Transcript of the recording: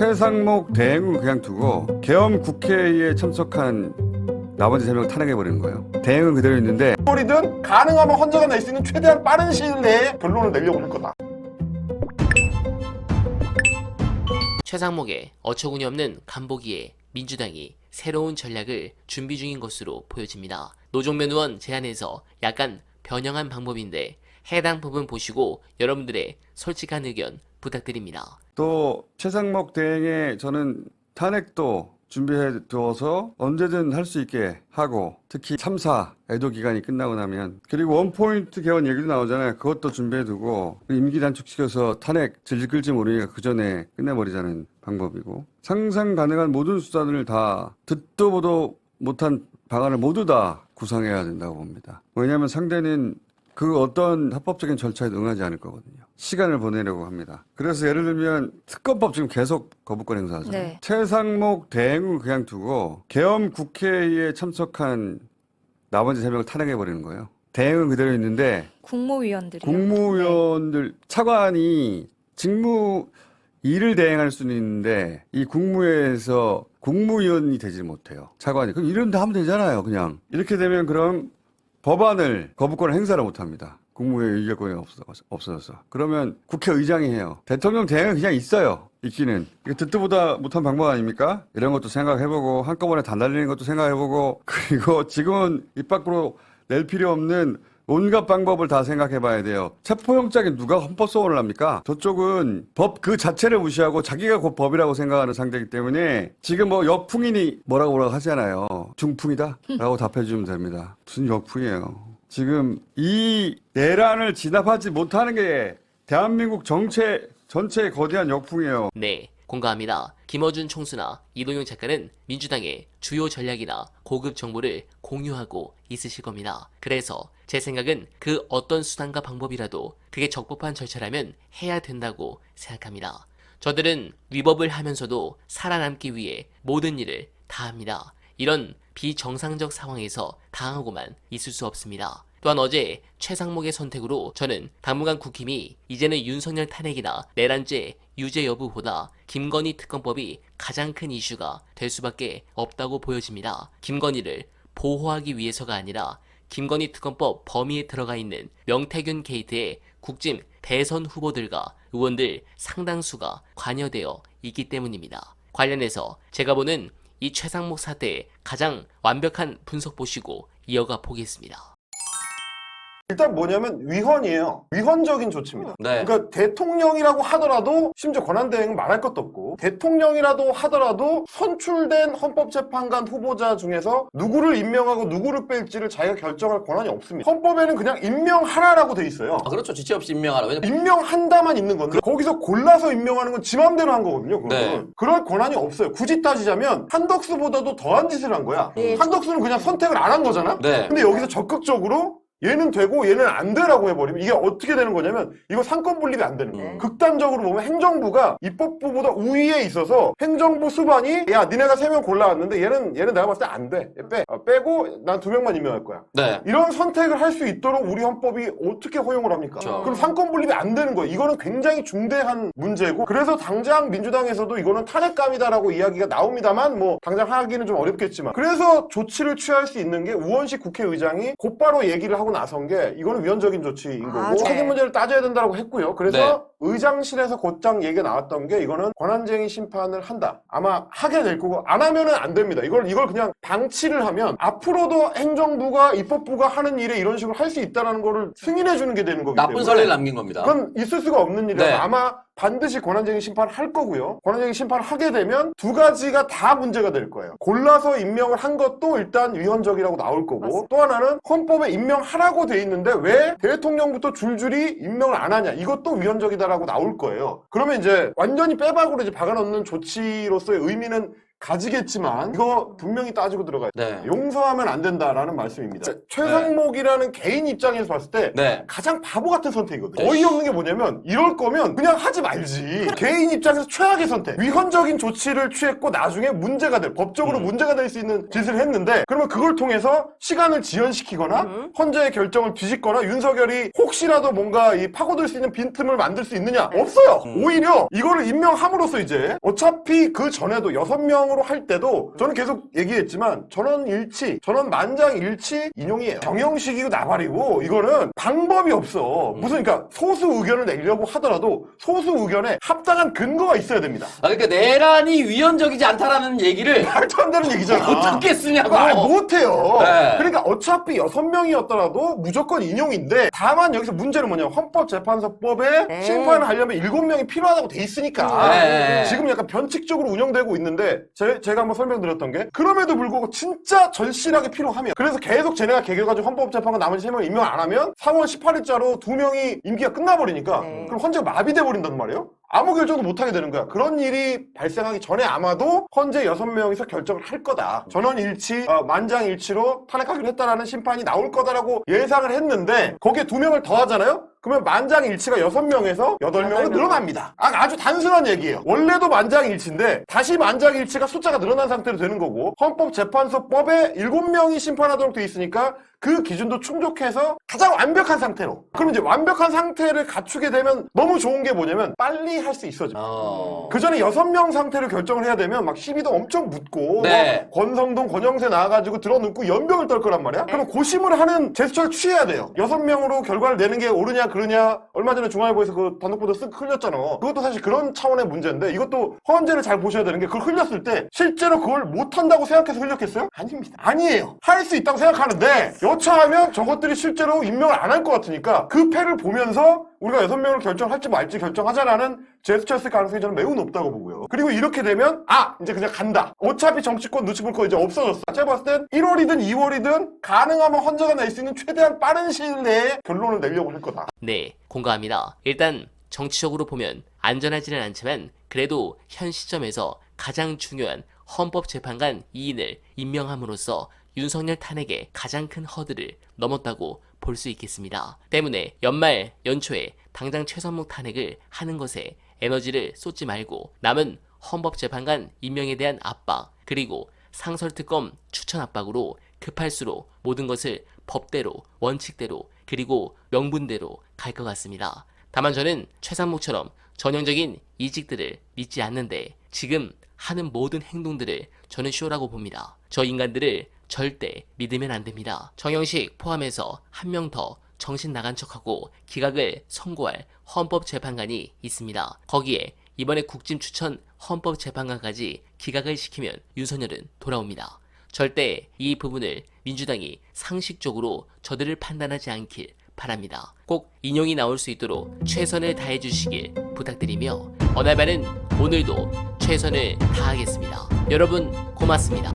최상목 대행은 그냥 두고 계엄 국회에 참석한 나머지 3명을 탄핵해버리는 거예요. 대행은 그대로 있는데 든 가능하면 헌재가 낼 수 있는 최대한 빠른 시일 내에 결론을 내려고 할 거다. 최상목의 어처구니 없는 간보기에 민주당이 새로운 전략을 준비 중인 것으로 보여집니다. 노종면 의원 제안에서 약간 변형한 방법인데 해당 부분 보시고 여러분들의 솔직한 의견 부탁드립니다. 또 최상목 대행의 저는 탄핵도 준비해 두어서 언제든 할 수 있게 하고 특히 참사 애도 기간이 끝나고 나면 그리고 원포인트 개헌 얘기도 나오잖아요. 그것도 준비해 두고 임기 단축시켜서 탄핵 질질 끌지 모르니까 그 전에 끝내버리자는 방법이고 상상 가능한 모든 수단을 다 듣도 보도 못한 방안을 모두 다 구상해야 된다고 봅니다. 왜냐하면 상대는 그 어떤 합법적인 절차에 응하지 않을 거거든요. 시간을 보내려고 합니다. 그래서 예를 들면 특검법 지금 계속 거부권 행사하잖아요. 네. 최상목 대행은 그냥 두고 계엄 국회에 참석한 나머지 3명을 탄핵해버리는 거예요. 대행은 그대로 있는데 국무위원들이요. 국무위원들 차관이 직무 일을 대행할 수는 있는데 이 국무회에서 국무위원이 되지 못해요. 차관이. 그럼 이런 다 하면 되잖아요. 그냥. 이렇게 되면 그럼 법안을 거부권을 행사를 못합니다. 국무회의 의결권이 없어져서. 그러면 국회의장이 해요. 대통령 대행은 그냥 있어요. 있기는. 이게 듣도 보다 못한 방법 아닙니까? 이런 것도 생각해보고 한꺼번에 다 날리는 것도 생각해보고 그리고 지금은 입 밖으로 낼 필요 없는 온갖 방법을 다 생각해봐야 돼요. 체포영장에 누가 헌법소원을 합니까? 저쪽은 법 그 자체를 무시하고 자기가 곧 법이라고 생각하는 상대이기 때문에 지금 뭐 역풍이니 뭐라고 하잖아요. 중풍이다? 라고 답해주면 됩니다. 무슨 역풍이에요. 지금 이 내란을 진압하지 못하는 게 대한민국 전체의 거대한 역풍이에요. 네, 공감합니다. 김어준 총수나 이동영 작가는 민주당의 주요 전략이나 고급 정보를 공유하고 있으실 겁니다. 그래서 제 생각은 그 어떤 수단과 방법이라도 그게 적법한 절차라면 해야 된다고 생각합니다. 저들은 위법을 하면서도 살아남기 위해 모든 일을 다 합니다. 이런 비정상적 상황에서 당하고만 있을 수 없습니다. 또한 어제 최상목의 선택으로 저는 당분간 국힘이 이제는 윤석열 탄핵이나 내란죄 유죄 여부보다 김건희 특검법이 가장 큰 이슈가 될 수밖에 없다고 보여집니다. 김건희를 보호하기 위해서가 아니라 김건희 특검법 범위에 들어가 있는 명태균 게이트에 국짐 대선 후보들과 의원들 상당수가 관여되어 있기 때문입니다. 관련해서 제가 보는 이 최상목 사태의 가장 완벽한 분석 보시고 이어가 보겠습니다. 일단 뭐냐면 위헌이에요. 위헌적인 조치입니다. 네. 그러니까 대통령이라고 하더라도 심지어 권한대행은 말할 것도 없고 대통령이라도 하더라도 선출된 헌법재판관 후보자 중에서 누구를 임명하고 누구를 뺄지를 자기가 결정할 권한이 없습니다. 헌법에는 그냥 임명하라라고 돼 있어요. 아, 그렇죠. 지체 없이 임명하라. 왜냐면 임명한다만 있는 건데 거기서 골라서 임명하는 건 지 맘대로 한 거거든요. 그건. 네. 그럴 권한이 없어요. 굳이 따지자면 한덕수보다도 더한 짓을 한 거야. 네. 한덕수는 그냥 선택을 안 한 거잖아. 네. 근데 여기서 적극적으로 얘는 되고 얘는 안 되라고 해버리면 이게 어떻게 되는 거냐면 이거 상권 분립이 안 되는 거예요. 극단적으로 보면 행정부가 입법부보다 우위에 있어서 행정부 수반이 야 니네가 3명 골라왔는데 얘는 내가 봤을 때 안 돼. 빼고 난 2명만 임명할 거야. 네. 이런 선택을 할 수 있도록 우리 헌법이 어떻게 허용을 합니까? 그렇죠. 그럼 상권 분립이 안 되는 거예요. 이거는 굉장히 중대한 문제고 그래서 당장 민주당에서도 이거는 탄핵감이다라고 이야기가 나옵니다만 뭐 당장 하기는 좀 어렵겠지만 그래서 조치를 취할 수 있는 게 우원식 국회의장이 곧바로 얘기를 하고 나선 게 이거는 위헌적인 조치인 거고 네. 책임 문제를 따져야 된다고 했고요. 그래서 네. 의장실에서 곧장 얘기가 나왔던 게 이거는 권한쟁의 심판을 한다. 아마 하게 될 거고 안 하면은 안 됩니다. 이걸 그냥 방치를 하면 앞으로도 행정부가 입법부가 하는 일에 이런 식으로 할 수 있다는 거를 승인해 주는 게 되는 거기 때문에 나쁜 선례를 남긴 겁니다. 그건 있을 수가 없는 일이라서 네. 아마 반드시 권한쟁의 심판을 할 거고요. 권한쟁의 심판을 하게 되면 두 가지가 다 문제가 될 거예요. 골라서 임명을 한 것도 일단 위헌적이라고 나올 거고 맞습니다. 또 하나는 헌법에 임명하라고 돼 있는데 왜 대통령부터 줄줄이 임명을 안 하냐 이것도 위헌적이다라고 나올 거예요. 그러면 이제 완전히 빼박으로 이제 박아넣는 조치로서의 의미는 가지겠지만 이거 분명히 따지고 들어가야 돼. 네. 용서하면 안 된다라는 말씀입니다. 최상목이라는 개인 입장에서 봤을 때 네. 가장 바보 같은 선택이거든요. 네. 어이없는 게 뭐냐면 이럴 거면 그냥 하지 말지. 개인 입장에서 최악의 선택. 위헌적인 조치를 취했고 나중에 문제가 될, 법적으로 문제가 될 수 있는 짓을 했는데 그러면 그걸 통해서 시간을 지연시키거나 헌재의 결정을 뒤집거나 윤석열이 혹시라도 뭔가 이 파고들 수 있는 빈틈을 만들 수 있느냐? 없어요. 오히려 이거를 임명함으로써 이제 어차피 그 전에도 6명으로 할 때도 저는 계속 얘기했지만 전원일치, 전원만장일치 인용이에요. 정형식이고 나발이고 이거는 방법이 없어. 무슨 그러니까 소수 의견을 내려고 하더라도 소수 의견에 합당한 근거가 있어야 됩니다. 그러니까 내란이 위헌적이지 않다라는 얘기를 말도 안 되는 얘기잖아. 어떻게 쓰냐고. 못해요. 네. 그러니까 어차피 6명이었더라도 무조건 인용인데 다만 여기서 문제는 뭐냐면 헌법재판소법에 심판을 하려면 7명이 필요하다고 돼 있으니까 네. 지금 약간 변칙적으로 운영되고 있는데 제가 한번 설명드렸던 게 그럼에도 불구하고 진짜 절실하게 필요하면 그래서 계속 쟤네가 개겨가지고 헌법재판관 나머지 3명 임명 안 하면 3월 18일자로 2명이 임기가 끝나버리니까 그럼 헌재가 마비돼 버린단 말이에요. 아무 결정도 못하게 되는 거야. 그런 일이 발생하기 전에 아마도 헌재 6명이서 결정을 할 거다. 전원일치, 만장일치로 탄핵하기로 했다라는 심판이 나올 거다라고 예상을 했는데 거기에 2명을 더하잖아요? 그러면 만장일치가 6명에서 8명으로 늘어납니다. 아주 단순한 얘기예요. 원래도 만장일치인데 다시 만장일치가 숫자가 늘어난 상태로 되는 거고 헌법재판소법에 7명이 심판하도록 돼 있으니까 그 기준도 충족해서 가장 완벽한 상태로. 그럼 이제 완벽한 상태를 갖추게 되면 너무 좋은 게 뭐냐면 빨리 할 수 있어져. 그 전에 6명 상태를 결정을 해야 되면 막 시비도 엄청 묻고 네. 권성동, 권영세 나와가지고 들어눕고 연병을 떨 거란 말이야. 그럼 고심을 하는 제스처를 취해야 돼요. 6명으로 결과를 내는 게 옳으냐 그러냐. 얼마 전에 중앙일보에서 그 단독 보도 쓱 흘렸잖아. 그것도 사실 그런 차원의 문제인데 이것도 헌재를 잘 보셔야 되는 게 그걸 흘렸을 때 실제로 그걸 못한다고 생각해서 흘렸겠어요? 아닙니다. 아니에요. 할 수 있다고 생각하는데 여차하면 저것들이 실제로 임명을 안 할 것 같으니까 그 패를 보면서 우리가 6명을 결정할지 말지 결정하자라는 제스처였을 가능성이 저는 매우 높다고 보고요. 그리고 이렇게 되면 이제 그냥 간다. 어차피 정치권 눈치 볼 거 이제 없어졌어. 제가 봤을 땐 1월이든 2월이든 가능하면 헌재가 낼 수 있는 최대한 빠른 시일 내에 결론을 내려고 할 거다. 네, 공감합니다. 일단 정치적으로 보면 안전하지는 않지만 그래도 현 시점에서 가장 중요한 헌법재판관 2인을 임명함으로써 윤석열 탄핵의 가장 큰 허들을 넘었다고 볼 수 있겠습니다. 때문에 연말 연초에 당장 최선목 탄핵을 하는 것에 에너지를 쏟지 말고 남은 헌법재판관 임명에 대한 압박 그리고 상설특검 추천 압박으로 급할수록 모든 것을 법대로 원칙대로 그리고 명분대로 갈 것 같습니다. 다만 저는 최상목처럼 전형적인 이직들을 믿지 않는데 지금 하는 모든 행동들을 저는 쇼라고 봅니다. 저 인간들을 절대 믿으면 안 됩니다. 정영식 포함해서 한 명 더 정신 나간 척하고 기각을 선고할 헌법재판관이 있습니다. 거기에 이번에 국짐 추천 헌법재판관까지 기각을 시키면 윤석열은 돌아옵니다. 절대 이 부분을 민주당이 상식적으로 저들을 판단하지 않길 바랍니다. 꼭 인용이 나올 수 있도록 최선을 다해 주시길 부탁드리며 어날바는 오늘도 최선을 다하겠습니다. 여러분 고맙습니다.